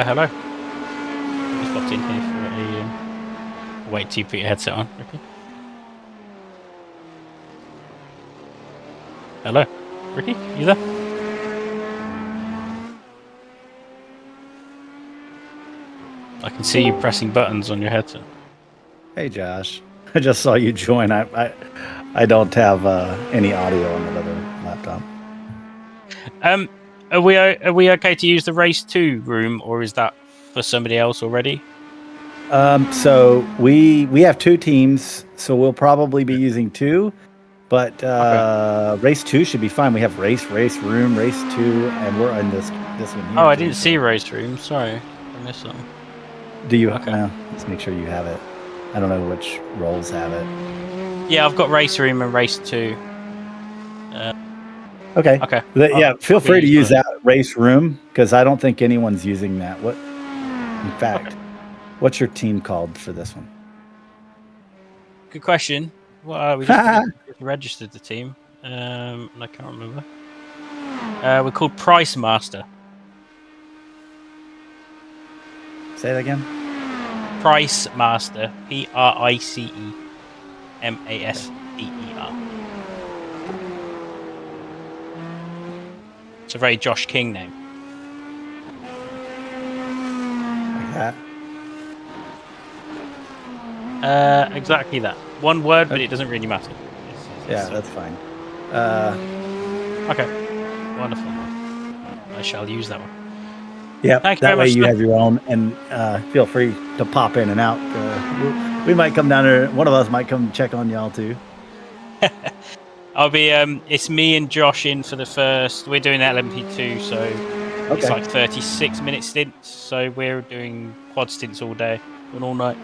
Hello. Just popped in here for a wait till you put your headset on, Ricky. Hello, Ricky, you there? I can see you pressing buttons on your headset. Hey, Josh. I just saw you join. I don't have any audio on that other laptop. Are we okay to use the race 2 room, or is that for somebody else already? So we have two teams, so we'll probably be using two, but Okay. race 2 should be fine. We have race room, race 2, and we're in this one here. Oh, I didn't see race room. Sorry, I missed something. Do you? Okay. Let's make sure you have it. I don't know which roles have it. Yeah, I've got race room and race 2. Okay. Okay. Yeah, feel free to use that race room because I don't think anyone's using that. In fact, what's your team called for this one? Good question. Well, we just registered the team, and I can't remember. We're called Price Master. Say that again. Price Master. PRICE. Master. It's a very Josh King name. Like that. Exactly that. One word, but it doesn't really matter. Yeah, that's fine. Okay. Wonderful. I shall use that one. Yeah, Thank you that very way much, you sir. have your own, and feel free to pop in and out. We might come down there. One of us might come check on y'all too. I'll be. It's me and Josh in for the first. We're doing LMP2, so it's like 36-minute stints. So we're doing quad stints all day and all night.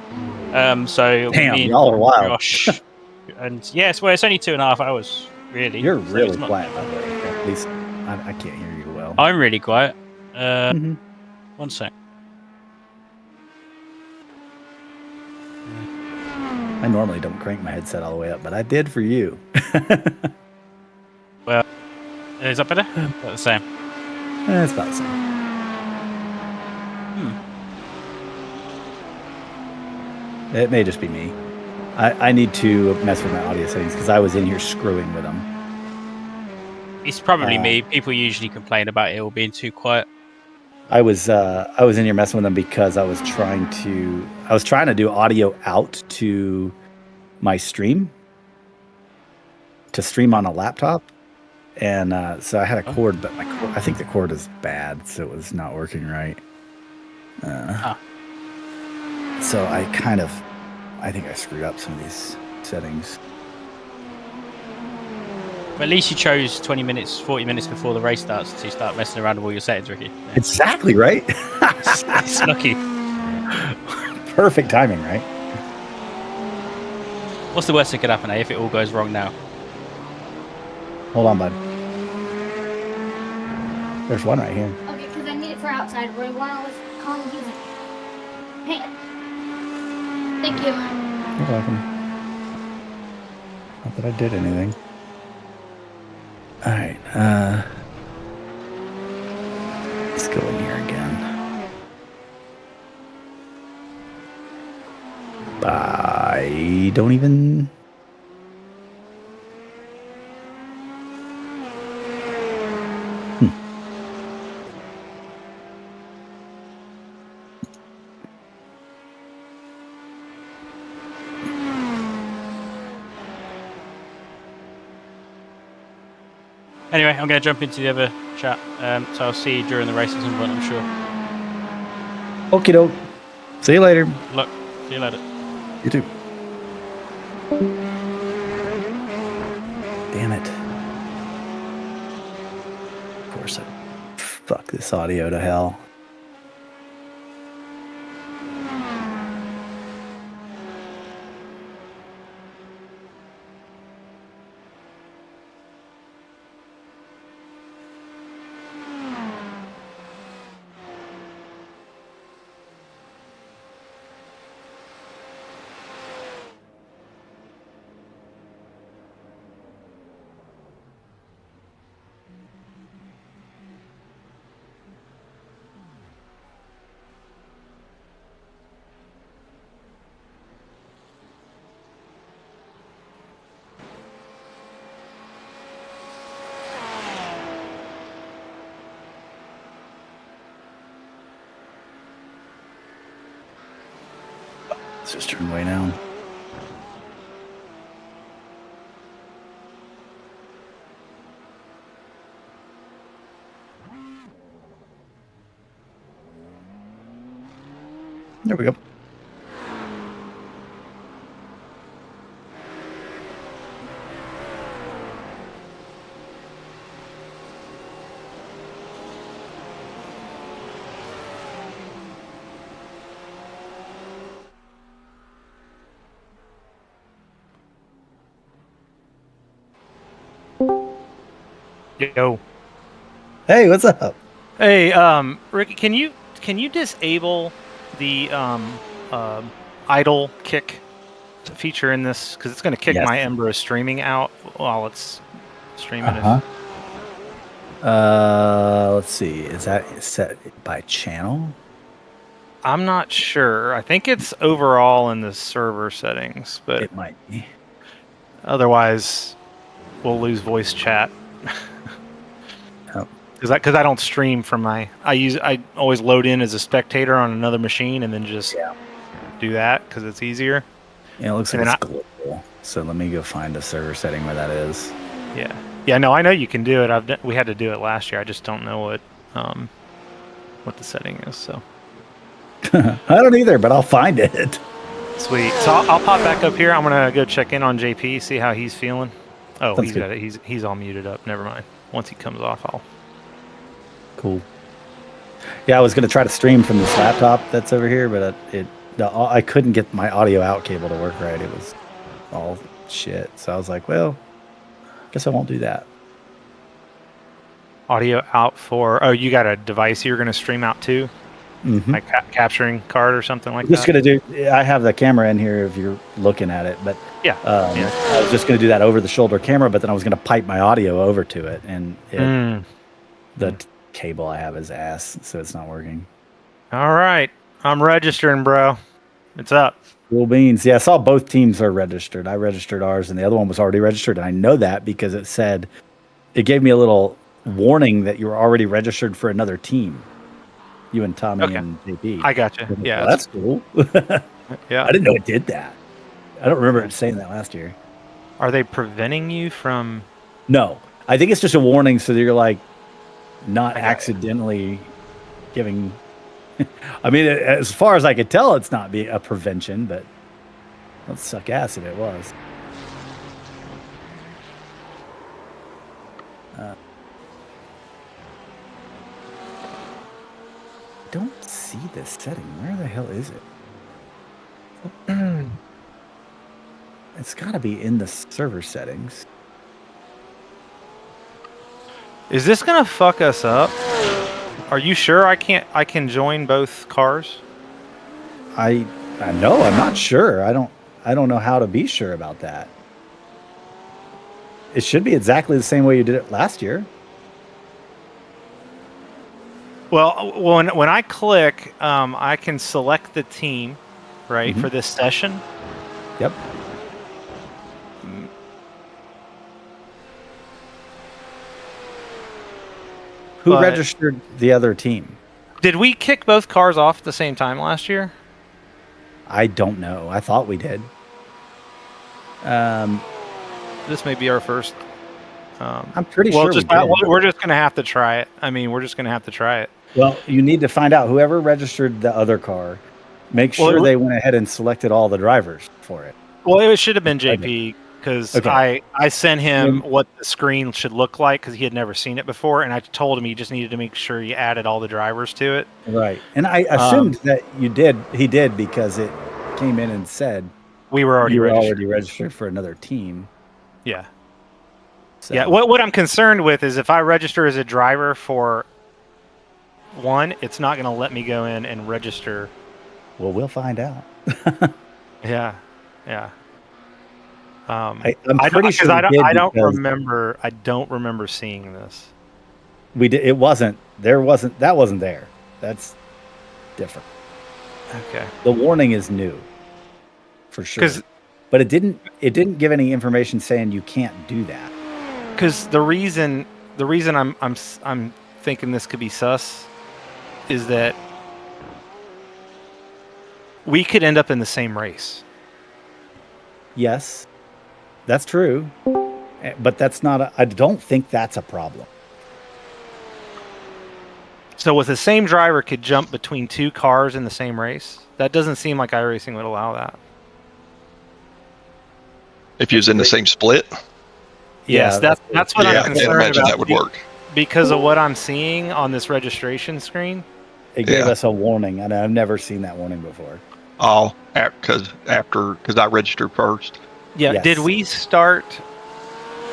So Damn, me and y'all are wild. Josh, and yes, well, it's only 2.5 hours, really. You're so really it's not... quiet, by the way. At least I can't hear you well. I'm really quiet. Mhm. One sec. I normally don't crank my headset all the way up, but I did for you. Well, is that better? About the same. It's about the same. It may just be me. I need to mess with my audio settings because I was in here screwing with them. It's probably me. People usually complain about it all being too quiet. I was in here messing with them because I was trying to do audio out to my stream on a laptop, and so I had a cord, but I think the cord is bad, so it was not working right. So I think I screwed up some of these settings. But at least you chose 20 minutes, 40 minutes before the race starts to start messing around with all your settings, Ricky. Yeah. Exactly, right? It's lucky. Perfect timing, right? What's the worst that could happen, if it all goes wrong now? Hold on, bud. There's one right here. Okay, because I need it for outside. Roy Warner was calling music. Hey. Thank you. You're welcome. Not that I did anything. All right. Let's go in here again. I don't even... Anyway, I'm going to jump into the other chat, so I'll see you during the race at some point, I'm sure. Okie doke. See you later. Good luck. See you later. You too. Damn it. Of course I... Fuck this audio to hell. Let's just turn way down. There we go. Yo. Hey, what's up? Hey, Ricky, can you disable the idle kick feature in this, because it's going to kick my Embro streaming out while it's streaming? Let's see. Is that set by channel? I'm not sure. I think it's overall in the server settings, but it might be. Otherwise, we'll lose voice chat. Oh. Because I don't stream from my. I always load in as a spectator on another machine and then just do that because it's easier. Yeah, it looks like it's global. So let me go find a server setting where that is. Yeah. Yeah. No, I know you can do it. We had to do it last year. I just don't know what the setting is. So. I don't either, but I'll find it. Sweet. So I'll pop back up here. I'm gonna go check in on JP, see how he's feeling. Oh, Sounds he's good. got it. He's all muted up. Never mind. Once he comes off, I'll. Cool. Yeah, I was gonna try to stream from this laptop that's over here, but I couldn't get my audio out cable to work right. It was all shit. So I was like, well, guess I won't do that. Audio out for. Oh, you got a device you're gonna stream out to, like capturing card or something like that. Just gonna do. I have the camera in here if you're looking at it, but I was just gonna do that over the shoulder camera. But then I was gonna pipe my audio over to it, and the cable I have is ass, so it's not working. All right, I'm registering, bro. It's up. Cool beans. Yeah, I saw both teams are registered. I registered ours, and the other one was already registered. And I know that because it gave me a little warning that you were already registered for another team. You and Tommy and JP. I got you. Yeah, well, that's cool. Yeah, I didn't know it did that. I don't remember it saying that last year. Are they preventing you from? No, I think it's just a warning so that you're like not accidentally giving. I mean, as far as I could tell, it's not a prevention, but let's suck ass if it was. Don't see this setting. Where the hell is it? It's got to be in the server settings. Is this gonna fuck us up? Are you sure I can join both cars? I know. I'm not sure. I don't know how to be sure about that. It should be exactly the same way you did it last year. Well, when I click, I can select the team, right, for this session. Yep. Who registered the other team? Did we kick both cars off at the same time last year? I don't know. I thought we did. This may be our first. I'm pretty sure we did. We're just going to have to try it. I mean, we're just going to have to try it. Well, you need to find out whoever registered the other car. Make sure they went ahead and selected all the drivers for it. Well, it should have been JP because I sent him what the screen should look like because he had never seen it before, and I told him he just needed to make sure he added all the drivers to it. Right, and I assumed that you did. He did because it came in and said we were already registered for another team. Yeah. So. Yeah. What I'm concerned with is if I register as a driver for one, it's not going to let me go in and register. Well, we'll find out. Yeah. Yeah. I'm pretty sure I don't remember seeing this. We did. It wasn't. There wasn't. That wasn't there. That's different. Okay. The warning is new, for sure. But it didn't give any information saying you can't do that. Because the reason I'm thinking this could be sus is that we could end up in the same race. Yes, that's true, but that's not. I don't think that's a problem. So, with the same driver could jump between two cars in the same race, that doesn't seem like iRacing would allow that. If he was in the same split. Yes, that's what I'm concerned about. I imagine that would work. Because of what I'm seeing on this registration screen. It gave us a warning, and I've never seen that warning before. Oh, because I registered first. Yeah. Yes. Did we start?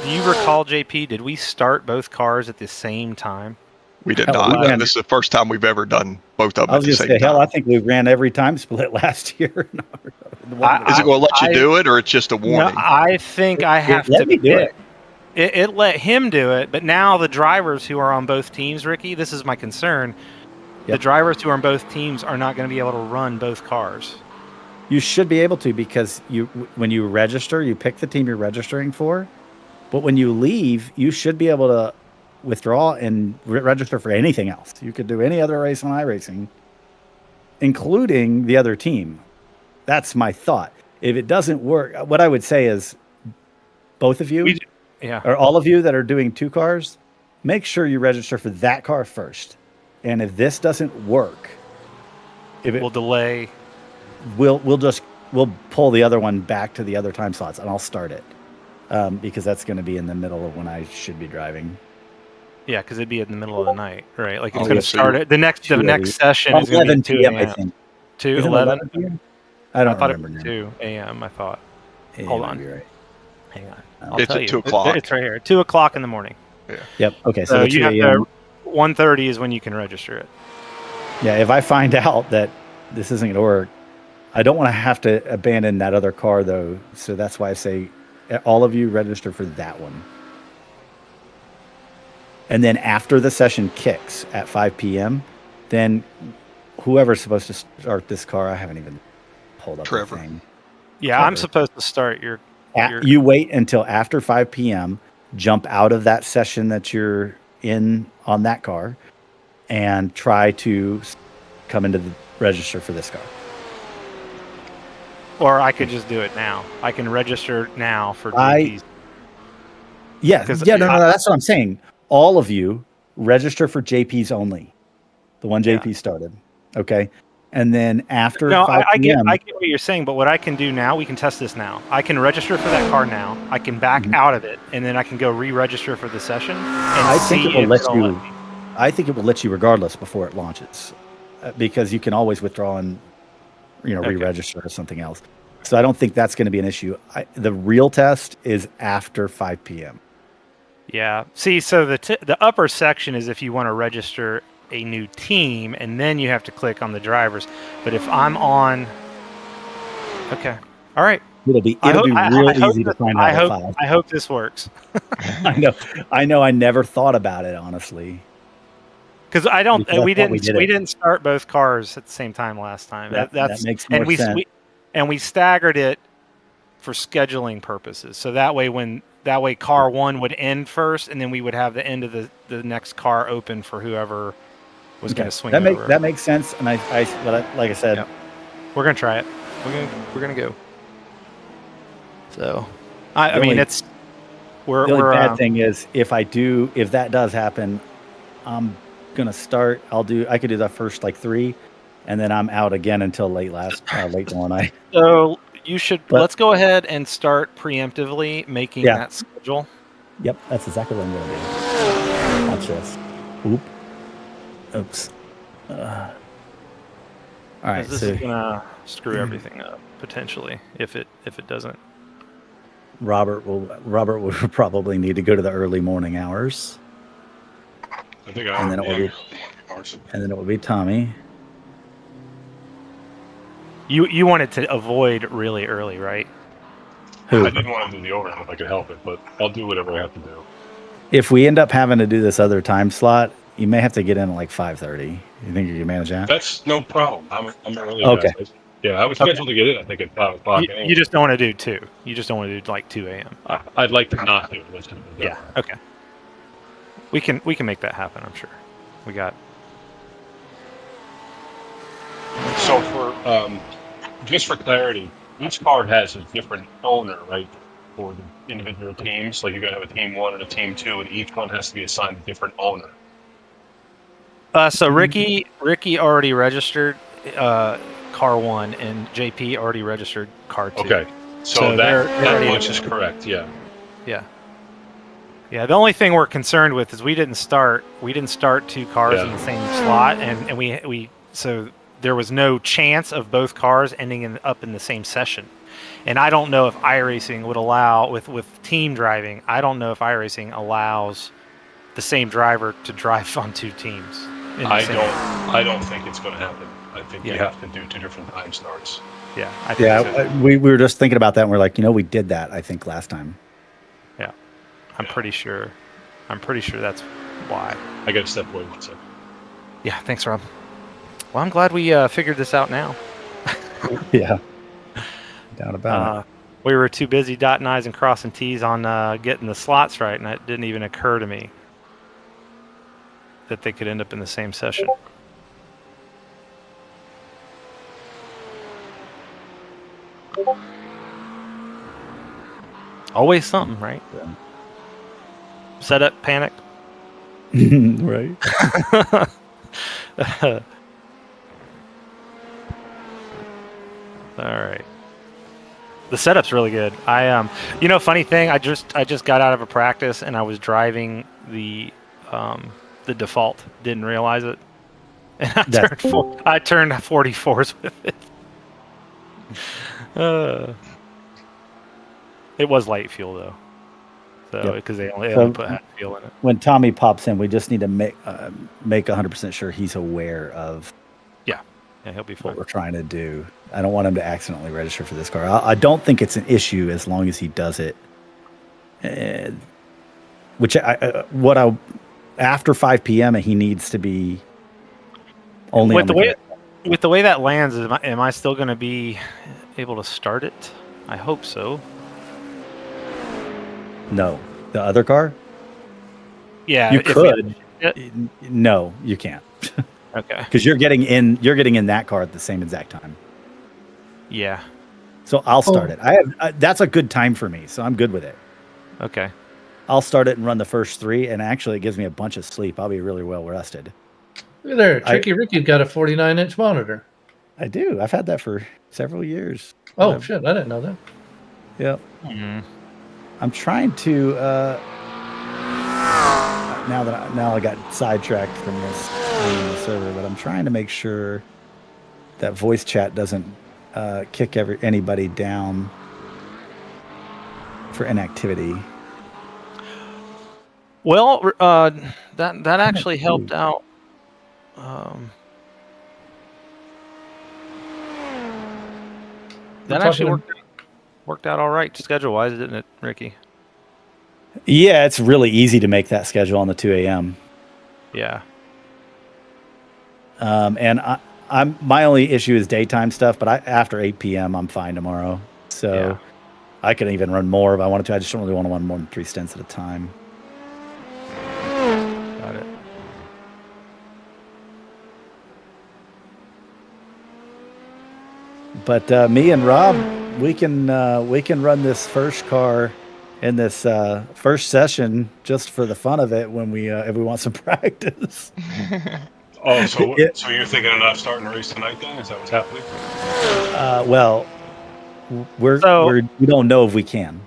Do you recall, JP? Did we start both cars at the same time? We did not. This is the first time we've ever done both of them at the same time. Hell, I think we ran every time split last year. Is it going to let you do it, or it's just a warning? No, I think I have to pick. It let him do it, but now the drivers who are on both teams, Ricky, this is my concern. Yep. The drivers who are on both teams are not going to be able to run both cars. You should be able to, because when you register, you pick the team you're registering for. But when you leave, you should be able to withdraw and register for anything else. You could do any other race on iRacing, including the other team. That's my thought. If it doesn't work, what I would say is both of you, or all of you that are doing 2 cars, make sure you register for that car first. And if this doesn't work, we'll delay. We'll pull the other one back to the other time slots, and I'll start it because that's going to be in the middle of when I should be driving. Yeah, because it'd be in the middle of the night, right? Like it's going to start it. The next session is 11 going to be 2 p.m. a.m. I think. 11 p.m. I thought remember. It was 2 a.m. I thought. Yeah, Hold on. right. Hang on. It's at 2 o'clock. It's right here. 2 o'clock in the morning. Yeah. Yep. Okay. So you have to. 1:30 is when you can register it. Yeah. If I find out that this isn't going to work, I don't want to have to abandon that other car, though. So that's why I say all of you register for that one. And then after the session kicks at 5 p.m., then whoever's supposed to start this car, I haven't even pulled up the thing. Yeah, Trevor. I'm supposed to start your... You wait until after 5 p.m., jump out of that session that you're in on that car, and try to come into the register for this car. Or I could just do it now. I can register now for JP's. No, that's what I'm saying. All of you register for JP's only, the one JP started. Okay. And then after 5 p.m. I get what you're saying, but what I can do now, we can test this now. I can register for that car now. I can back out of it, and then I can go re-register for the session. And I think it will let you. I think it will let you regardless before it launches, because you can always withdraw and re-register or something else. So I don't think that's going to be an issue. The real test is after 5 p.m. Yeah. See, so the upper section is if you want to register a new team, and then you have to click on the drivers. But if I'm on, okay, all right, it'll be real easy to find out. I hope this works. I know. I never thought about it, honestly, because we didn't start both cars at the same time last time. That makes more sense. We staggered it for scheduling purposes, so that way car 1 would end first, and then we would have the end of the next car open for whoever was going to swing over. That makes sense, and like I said, we're going to try it. We're going to go. So, I mean, it's the only bad thing is if that does happen, I'm going to start. I could do the first 3, and then I'm out again until late tomorrow night. So let's go ahead and start preemptively making that schedule. Yep, that's exactly what I'm going to do. Watch this. Oops. All right. This is going to screw everything up potentially if it doesn't. Robert will probably need to go to the early morning hours. I think and then it will be Tommy. You wanted to avoid really early, right? I didn't want to do the overtime if I could help it, but I'll do whatever I have to do. If we end up having to do this other time slot, you may have to get in at 5:30. You think you can manage that? That's no problem. I'm not really okay. Yeah, I was scheduled to get in, I think, at 5 o'clock. You just don't want to do 2. You just don't want to do 2 a.m. I'd like to not do it. Yeah. Okay. We can make that happen. I'm sure. We got. So for just for clarity, each car has a different owner, right? For the individual teams, like you're gonna have a team 1 and a team 2, and each one has to be assigned a different owner. So Ricky already registered car 1, and JP already registered car 2. Okay, so that much is correct. Yeah. The only thing we're concerned with is we didn't start 2 cars in the same slot, and we so there was no chance of both cars ending up in the same session. And I don't know if iRacing would allow with team driving. I don't know if iRacing allows the same driver to drive on 2 teams. I don't think it's going to happen. I think you have to do 2 different time starts. Yeah. I think we were just thinking about that, and we're like, we did that, I think, last time. Yeah. I'm pretty sure that's why. I got to step away 1 second. Yeah, thanks, Rob. Well, I'm glad we figured this out now. Yeah. doubt about it. We were too busy dotting I's and crossing T's on getting the slots right, and it didn't even occur to me that they could end up in the same session. Always something, right? Yeah. Setup, panic. Right. All right. The setup's really good. Funny thing, I just got out of a practice and I was driving the default. Didn't realize it, and I turned 44s with it. It was light fuel though, so because they only put half fuel in it. When Tommy pops in, we just need to make 100% sure he's aware of. Yeah, he'll be fine. What we're trying to do. I don't want him to accidentally register for this car. I don't think it's an issue as long as he does it. After 5 p.m. he needs to be only with the way that lands. Am I still going to be able to start it? I hope so. No, the other car. Yeah, you could. No, you can't. Okay. Because you're getting in that car at the same exact time. Yeah. So I'll start it. That's a good time for me, so I'm good with it. Okay. I'll start it and run the first 3, and actually it gives me a bunch of sleep. I'll be really well rested. Look at there, Tricky Ricky's got a 49-inch monitor. I do. I've had that for several years. Oh shit! I didn't know that. Yep. Mm-hmm. I'm trying to. Now I got sidetracked from this on the server, but I'm trying to make sure that voice chat doesn't kick anybody down for inactivity. Well, that actually helped out. That actually worked out all right schedule-wise, didn't it, Ricky? Yeah, it's really easy to make that schedule on the 2 a.m. Yeah. And my only issue is daytime stuff, but after 8 p.m. I'm fine tomorrow. So I can even run more if I wanted to. I just don't really want to run more than 3 stints at a time. Got it. But me and Rob, we can run this first car in this first session just for the fun of it when if we want some practice. Oh, so you're thinking about starting the race tonight then? Is that what's happening? Well, we don't know if we can.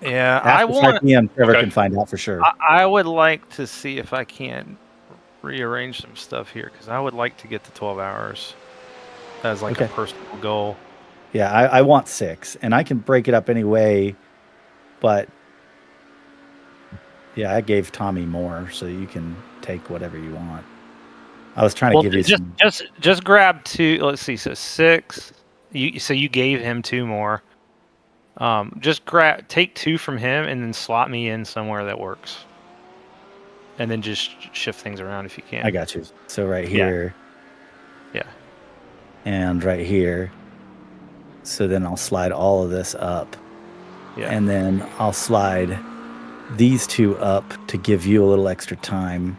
Yeah, after 5 p.m. Trevor can find out for sure. I would like to see if I can rearrange some stuff here because I would like to get to 12 hours as a personal goal. Yeah, I want 6, and I can break it up anyway. But yeah, I gave Tommy more, so you can take whatever you want. I was trying to give you just grab 2. Let's see, so 6. You gave him 2 more. Just take 2 from him and then slot me in somewhere that works, and then just shift things around if you can. I got you. So right here, yeah, and right here. So then I'll slide all of this up. Yeah. And then I'll slide these 2 up to give you a little extra time.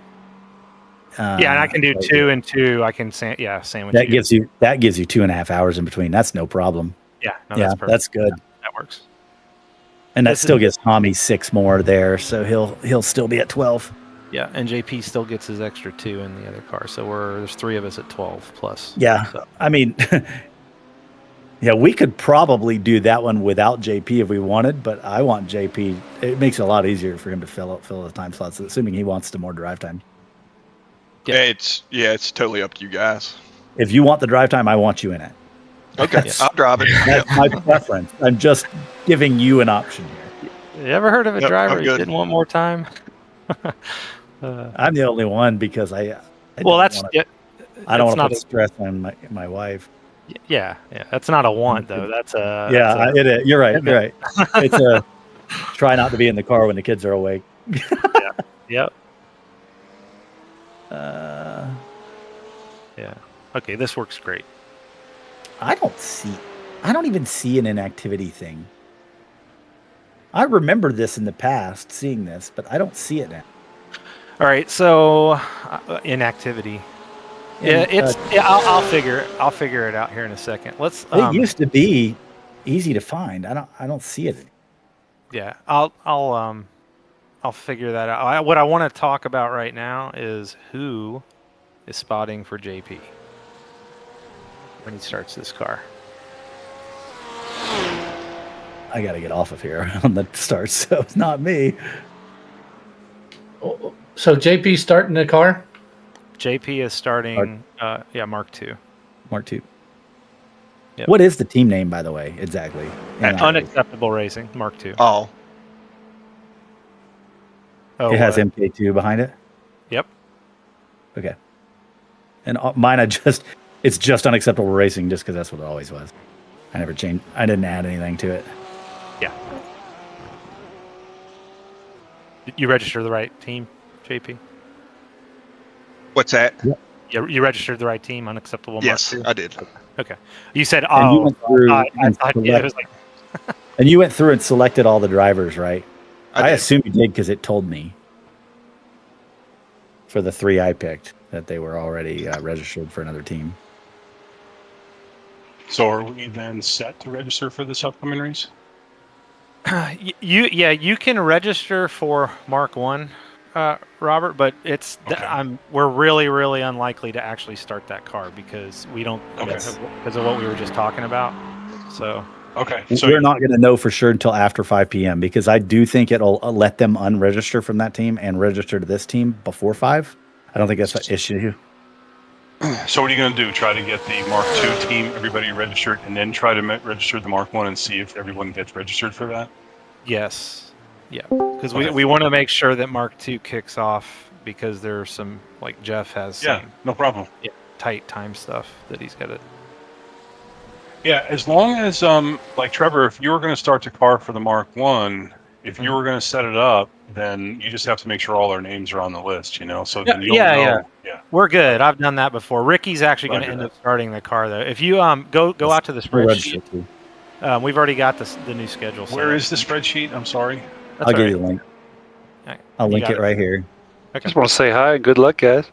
And I can do 2 and 2. I can sandwich. That gives you 2.5 hours in between. That's no problem. Yeah. No, that's perfect. That's good. That works. And that still gives Tommy 6 more there, so he'll still be at 12. Yeah, and JP still gets his extra 2 in the other car, so there's 3 of us at 12 plus. Yeah, so. I mean. Yeah, we could probably do that one without JP if we wanted, but I want JP. It makes it a lot easier for him to fill the time slots, assuming he wants more drive time. Yeah, it's totally up to you guys. If you want the drive time, I want you in it. Okay, I'll drive it. That's my preference. I'm just giving you an option here. You ever heard of a driver who didn't want more time? I'm the only one because I don't want to put stress on my wife. Yeah, that's not a want though. That's a it is. You're right. You're right. It's a try not to be in the car when the kids are awake. Yep. Yeah. Okay, this works great. I don't see I don't even see an inactivity thing. I remember this in the past, seeing this, but I don't see it now. All right, so inactivity. Yeah, I'll figure it out here in a second. Let's. It used to be easy to find. I don't see it. Yeah, I'll figure that out. What I want to talk about right now is who is spotting for JP when he starts this car. I got to get off of here on the start, so it's not me. So JP starting the car? JP is starting, Mark II. Mark II. Yep. What is the team name, by the way, exactly? Unacceptable Racing, Mark II. Oh. It has MK2 behind it? Yep. Okay. And mine, it's just Unacceptable Racing just because that's what it always was. I never changed. I didn't add anything to it. Yeah. Did you register the right team, JP? What's that? Yeah, you registered the right team, Unacceptable Mark Yes, II? I did. Okay. You said, And you went through it was like... And you went through and selected all the drivers, right? I did. assume you did because it told me for the 3 I picked that they were already registered for another team. So are we then set to register for this upcoming race? You can register for Mark I, Robert, but we're really, really unlikely to actually start that car because we don't because of what we were just talking about. So so we're not going to know for sure until after 5 p.m. because I do think it'll let them unregister from that team and register to this team before 5. I don't think that's an issue. So what are you going to do? Try to get the Mark II team, everybody registered, and then try to register the Mark I and see if everyone gets registered for that? Yes. Yeah. Because we want to make sure that Mark II kicks off because there's some, like Jeff has some no problem. Tight time stuff that he's got to... Yeah, as long as, like Trevor, if you were going to start the car for the Mark I, if you were going to set it up, then you just have to make sure all our names are on the list, So then you'll know. Yeah. We're good. I've done that before. Ricky's actually going to end up starting the car, though. If you go out to the spreadsheet, we've already got the new schedule. Where is the spreadsheet? I'm sorry. I'll give you the link. I'll link it right here. Okay. Just want to say hi. Good luck, guys.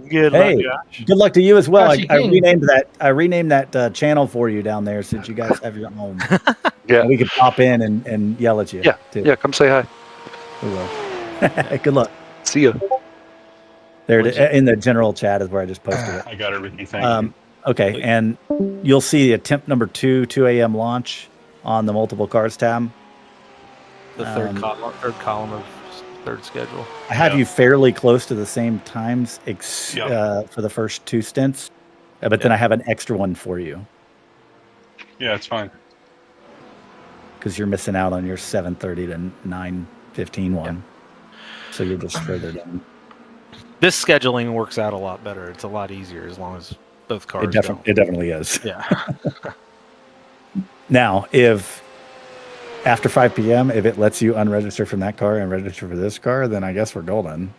Good luck, Josh. Good luck to you as well. I renamed that channel for you down there since you guys have your own. Yeah, and we can pop in and yell at you. Yeah, too. Yeah. Come say hi. We will. Good luck. See ya. There in the general chat is where I just posted it. I got it, Ricky. Thank you. Okay, and you'll see attempt number 2 a.m. launch on the multiple cars tab. The third column of third schedule. I have you fairly close to the same times for the first 2 stints, but then I have an extra one for you. Yeah, it's fine. Because you're missing out on your 7:30 to 9:15 one. So you're just further down. This scheduling works out a lot better. It's a lot easier as long as both cars go. It definitely is. Yeah. Now, if after 5 p.m., if it lets you unregister from that car and register for this car, then I guess we're golden.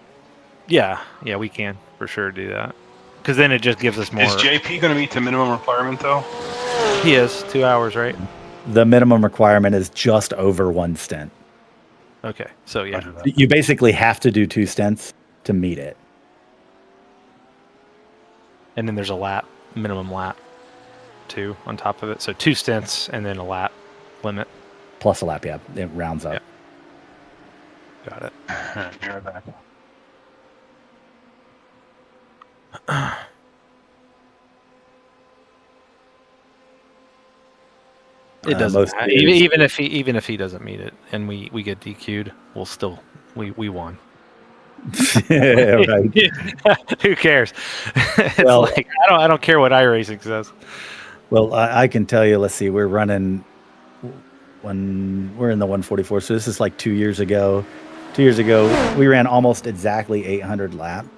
Yeah, we can for sure do that. Because then it just gives us more. Is JP going to meet the minimum requirement, though? He is. 2 hours, right? The minimum requirement is just over 1 stint. Okay, so yeah. You basically have to do 2 stints to meet it. And then there's a minimum lap, too, on top of it. So 2 stints and then a lap limit. Plus a lap, yeah. It rounds up. Yeah. Got it. Be right back. It doesn't matter. Even if he doesn't meet it and we get DQ'd, we'll still we won. Yeah, right. Who cares? It's like I don't care what iRacing says. Well, I can tell you. Let's see. We're running when we're in the 144. So this is like 2 years ago. 2 years ago, we ran almost exactly 800 laps,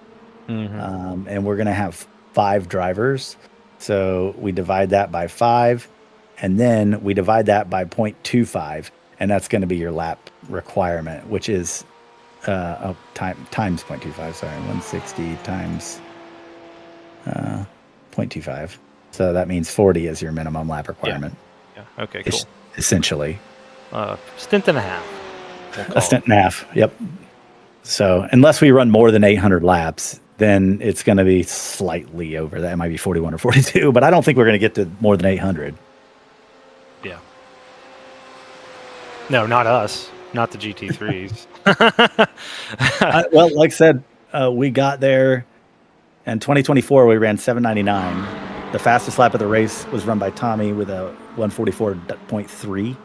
and we're gonna have 5 drivers. So we divide that by 5, and then we divide that by 0.25, and that's going to be your lap requirement, which is times 0.25. Sorry, 160 times 0.25. So that means 40 is your minimum lap requirement. Yeah. Okay. Cool. Essentially. Stint and a half. A stint and a half. Yep. So unless we run more than 800 laps, then it's going to be slightly over that. It might be 41 or 42, but I don't think we're going to get to more than 800. Yeah. No, not us. Not the GT3s. Well, like I said, we got there in 2024. We ran 799. The fastest lap of the race was run by Tommy with a 144.3.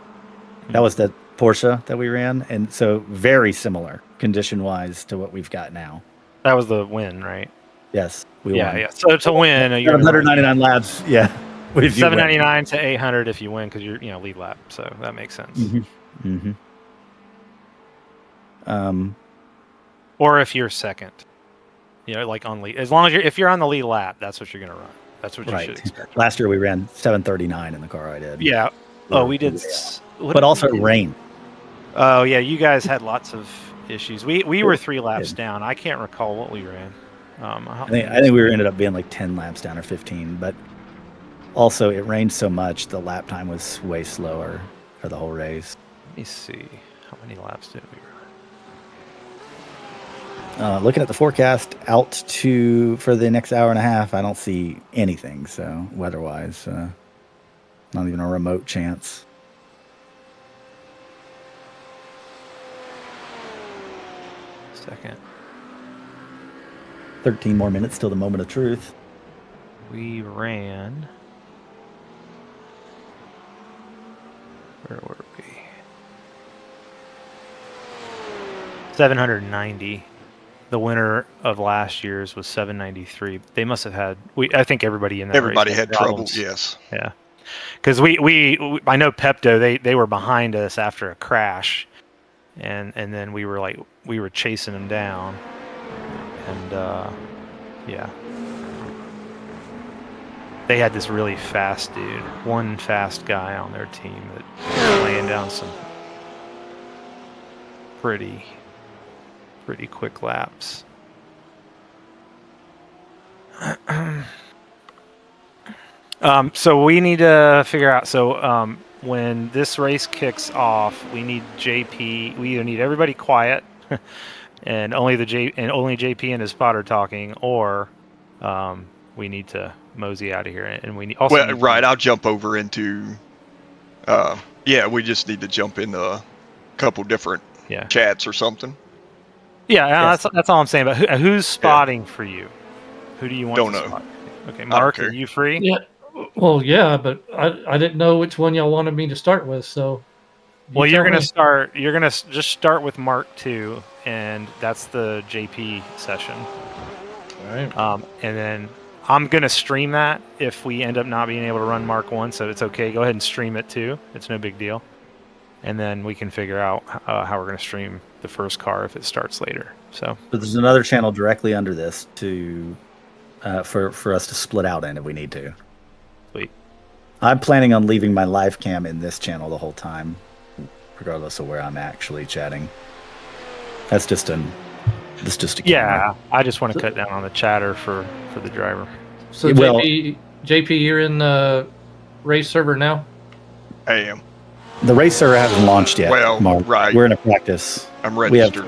That was the Porsche that we ran, and so very similar condition-wise to what we've got now. That was the win, right? Yes, we won. Yeah. So to win, you're 199 laps. Yeah, 799 to 800 if you win because you're lead lap. So that makes sense. Mm-hmm. Mm-hmm. Or if you're second, like on lead. As long as if you're on the lead lap, that's what you're going to run. That's what you should expect. Last year we ran 739 in the car I did. Yeah. We did. But also it rained. Oh yeah, you guys had lots of issues. We were 3 laps down. I can't recall what we ran. I think we ended up being like 10 laps down or 15. But also it rained so much the lap time was way slower for the whole race. Let me see. How many laps did we run? Looking at the forecast out for the next hour and a half, I don't see anything. So weather-wise, not even a remote chance. Second. 13 more minutes till the moment of truth. We ran. Where were we? 790. The winner of last year's was 793. They must have had. I think everybody in that everybody race had trouble. Yes. Yeah. Because I know Pepto. They were behind us after a crash, and then we were chasing them down, and yeah. They had this really fast dude, one fast guy on their team that was laying down some pretty quick laps. So we need to figure out. So when this race kicks off, we need JP. We either need everybody quiet, and only JP and his spotter talking, or we need to mosey out of here. And we need also. Well, right. I'll jump over into. We just need to jump in a couple different chats or something. Yeah, yes. That's all I'm saying. But who's spotting for you? Who do you want? Don't to know. Spot? Okay, Mark, are you free? Yeah. Well, yeah, but I didn't know which one y'all wanted me to start with, so. You're gonna start. You're gonna just start with Mark 2, and that's the JP session. All right. And then I'm gonna stream that if we end up not being able to run Mark 1, so it's okay. Go ahead and stream it too. It's no big deal. And then we can figure out how we're gonna stream the first car if it starts later. So there's another channel directly under this to for us to split out in if we need to. Sweet. I'm planning on leaving my live cam in this channel the whole time, regardless of where I'm actually chatting. That's just a camera. I just want to cut down on the chatter for the driver. So JP, you're in the race server now? I am. The race server hasn't launched yet. Well, Mark. right. We're in a practice. I'm registered.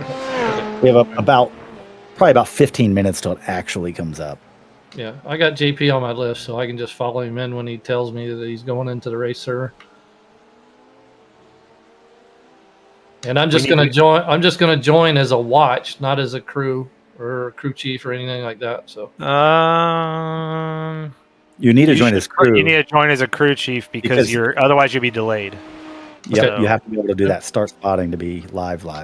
We have probably about 15 minutes till it actually comes up. Yeah, I got JP on my list, so I can just follow him in when he tells me that he's going into the race server. And I'm just gonna join. I'm just gonna join as a watch, not as a crew or a crew chief or anything like that. So. You need to join as crew. You need to join as a crew chief because otherwise you'll be delayed. Yep, so, you have to be able to do that start spotting to be live. All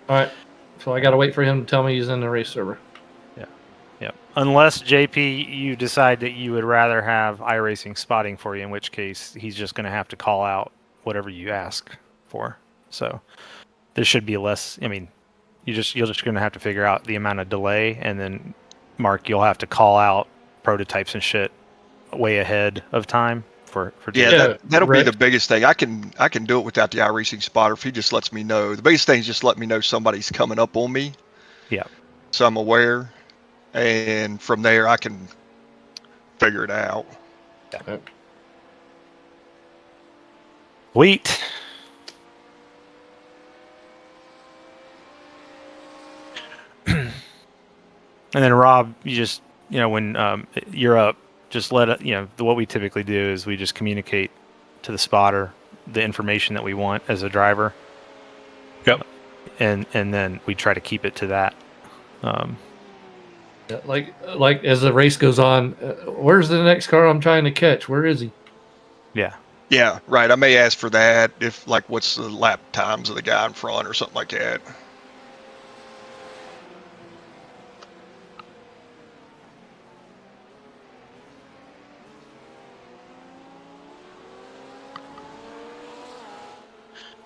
right. So I got to wait for him to tell me he's in the race server. Yeah. Unless, JP, you decide that you would rather have iRacing spotting for you, in which case he's just going to have to call out whatever you ask for. So there should be less. I mean, you're just going to have to figure out the amount of delay, and then, Mark, you'll have to call out prototypes and shit way ahead of time. That'll be the biggest thing. I can do it without the iRacing spotter if he just lets me know. The biggest thing is just let me know somebody's coming up on me. Yeah. So I'm aware, and from there I can figure it out. Yeah. Sweet. And then Rob, you just, when you're up, just let it, what we typically do is we just communicate to the spotter the information that we want as a driver. Yep. And then we try to keep it to that. Like as the race goes on, where's the next car I'm trying to catch? Where is he? Yeah. Yeah, right. I may ask for that if, like, what's the lap times of the guy in front or something like that.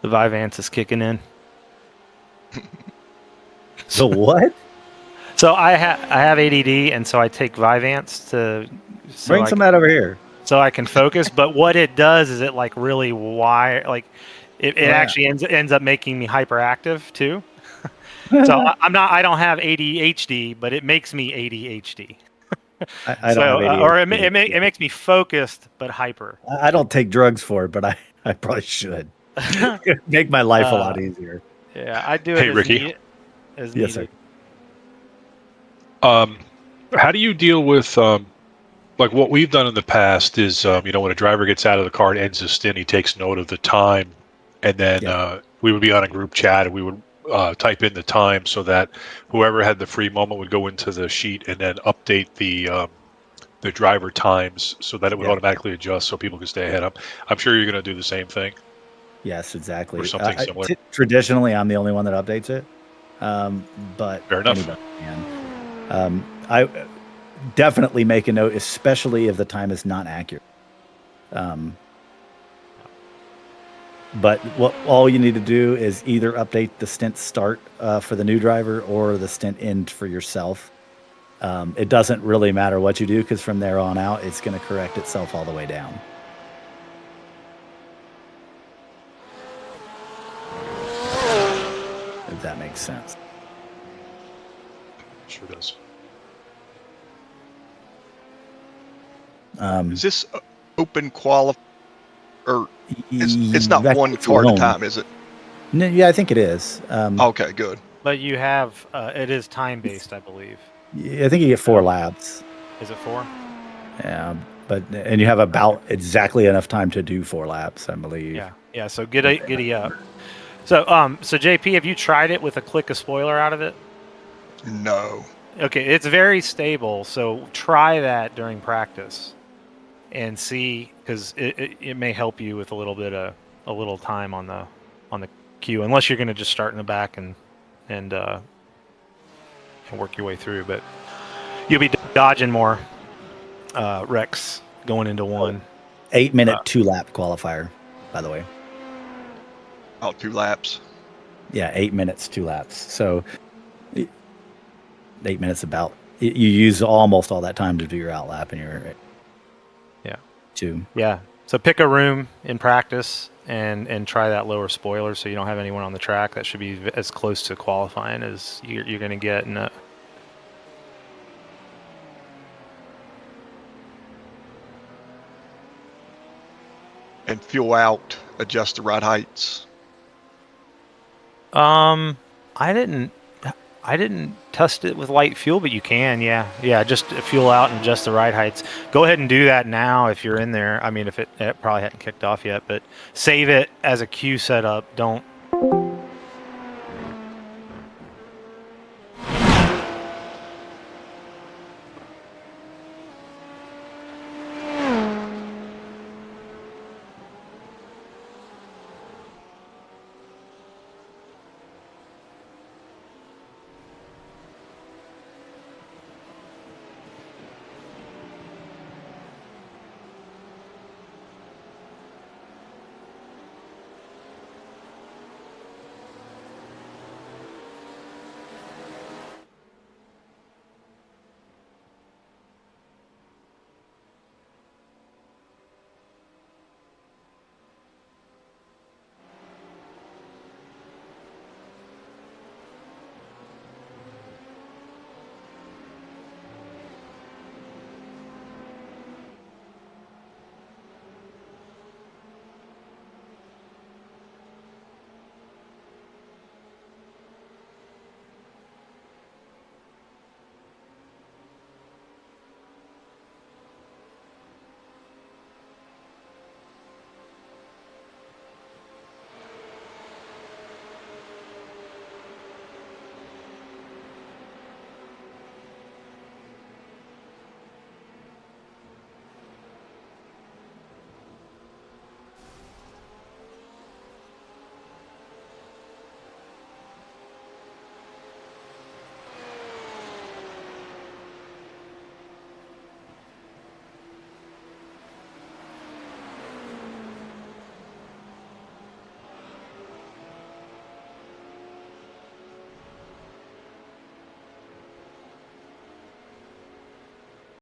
The Vyvanse is kicking in. So what? So I have ADD, and so I take Vyvanse to Bring some out over here. so I can focus. But what it does is it like really it actually ends up making me hyperactive too. So I don't have ADHD, but it makes me ADHD. I don't have ADHD. Or it makes me focused but hyper. I don't take drugs for it, but I probably should. Make my life a lot easier. Yeah, I do it. Hey, Ricky. As Yes, sir. How do you deal with like what we've done in the past is when a driver gets out of the car and ends his stint, he takes note of the time, and then we would be on a group chat and we would type in the time so that whoever had the free moment would go into the sheet and then update the driver times so that it would automatically adjust so people can stay ahead. I'm sure you're going to do the same thing. Yes, exactly. Or something similar. Traditionally, I'm the only one that updates it, but Fair enough. anybody can. I definitely make a note, especially if the time is not accurate. But all you need to do is either update the stint start for the new driver or the stint end for yourself. It doesn't really matter what you do because from there on out, it's going to correct itself all the way down. If that makes sense. Sure does. Is this open qualify, or it's not I one think it's car at a alone. time, is it? No, yeah, I think it is. Okay, good. But you have it is time based, I believe. I think you get 4 laps. Is it 4? Yeah, and you have about exactly enough time to do 4 laps, I believe. Yeah. So giddy up. So JP, have you tried it with a click a spoiler out of it? No. Okay, it's very stable. So try that during practice, and see, because it may help you with a little time on the queue, unless you're going to just start in the back and work your way through. But you'll be dodging more wrecks going into one. 8-minute 2-lap qualifier, by the way. Oh, 2 laps. Yeah, 8 minutes, 2 laps. So 8 minutes about. You use almost all that time to do your out lap and your 2. Yeah. So pick a room in practice and try that lower spoiler so you don't have anyone on the track. That should be as close to qualifying as you're going to get. And fuel out, adjust the ride heights. I didn't test it with light fuel, but you can, yeah. Just fuel out and adjust the ride heights. Go ahead and do that now if you're in there. I mean, if it probably hadn't kicked off yet, but save it as a queue setup. Don't